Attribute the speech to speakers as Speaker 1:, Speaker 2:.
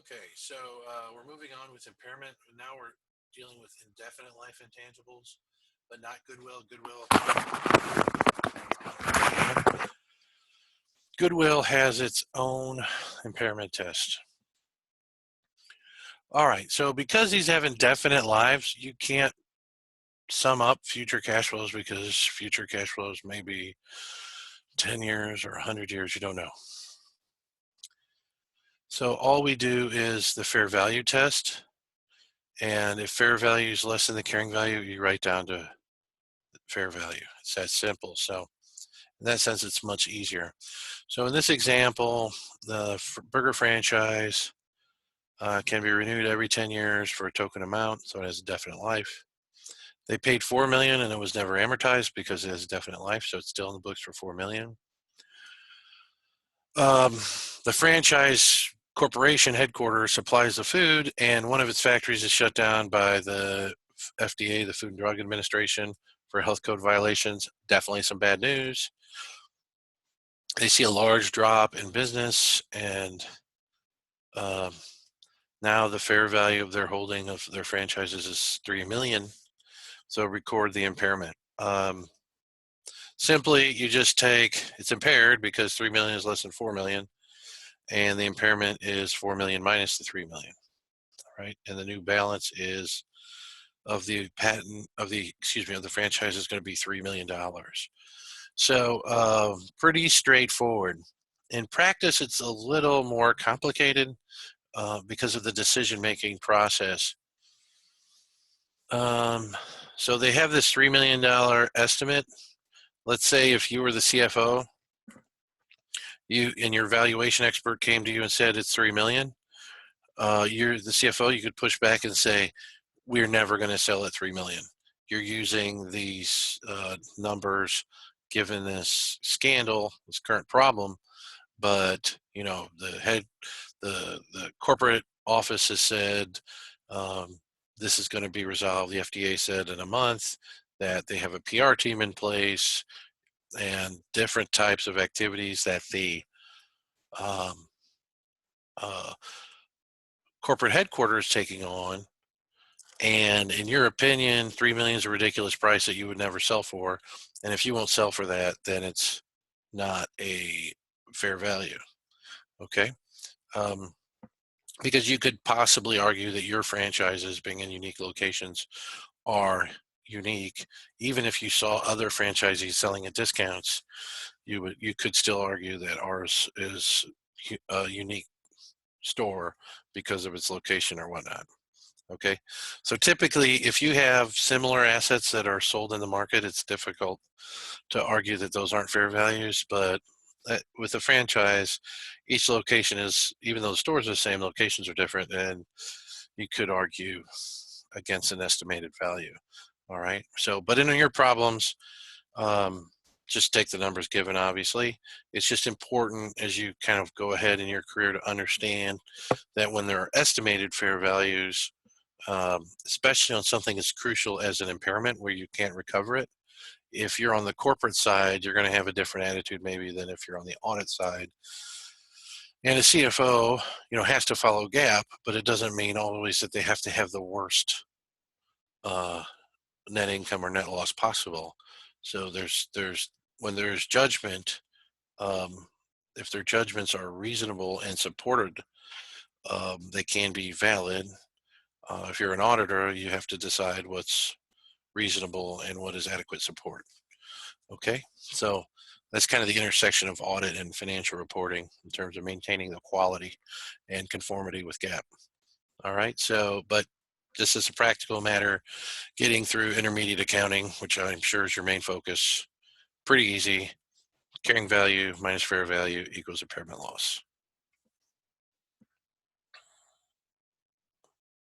Speaker 1: Okay, so we're moving on with impairment. Now we're dealing with indefinite life intangibles, but not goodwill. Goodwill has its own impairment test. All right, so because these have indefinite lives, you can't sum up future cash flows because future cash flows may be 10 years or 100 years, you don't know. So all we do is the fair value test. And if fair value is less than the carrying value, you write down to fair value. It's that simple. So in that sense, it's much easier. So in this example, the burger franchise can be renewed every 10 years for a token amount, so it has a definite life. They paid $4 million and it was never amortized because it has a definite life, so it's still in the books for $4 million. The franchise corporation headquarters supplies the food, and one of its factories is shut down by the FDA, the Food and Drug Administration, for health code violations. Definitely some bad news. They see a large drop in business, and now the fair value of their holding of their franchises is $3 million. So record the impairment. Simply, you just take, it's impaired because 3 million is less than 4 million, and the impairment is 4 million minus the 3 million, right? And the new balance is of the patent, of the franchise is going to be $3 million. So pretty straightforward. In practice, it's a little more complicated because of the decision-making process. So they have this $3 million estimate. Let's say if you were the CFO, and your valuation expert came to you and said it's 3 million, you're the CFO, you could push back and say, we're never going to sell at 3 million. You're using these numbers given this scandal, this current problem, but you know, the corporate office has said this is going to be resolved. The FDA said in a month that they have a PR team in place and different types of activities that the corporate headquarters is taking on. And in your opinion, 3 million is a ridiculous price that you would never sell for. And if you won't sell for that, then it's not a fair value. Okay. Because you could possibly argue that your franchises being in unique locations are unique. Even if you saw other franchisees selling at discounts, you could still argue that ours is a unique store because of its location or whatnot. Okay, so typically if you have similar assets that are sold in the market, it's difficult to argue that those aren't fair values. But with a franchise, each location is, even though the stores are the same, locations are different, and you could argue against an estimated value. All right, so but in your problems, just take the numbers given. Obviously, it's just important as you kind of go ahead in your career to understand that when there are estimated fair values, especially on something as crucial as an impairment where you can't recover it, if you're on the corporate side, you're going to have a different attitude maybe than if you're on the audit side. And a CFO, you know, has to follow GAAP, but it doesn't mean always that they have to have the worst net income or net loss possible. So when there's judgment, if their judgments are reasonable and supported, they can be valid. If you're an auditor, you have to decide what's reasonable and what is adequate support. Okay, so that's kind of the intersection of audit and financial reporting in terms of maintaining the quality and conformity with GAAP. All right, so, but just as a practical matter, getting through intermediate accounting, which I'm sure is your main focus, pretty easy. Carrying value minus fair value equals impairment loss.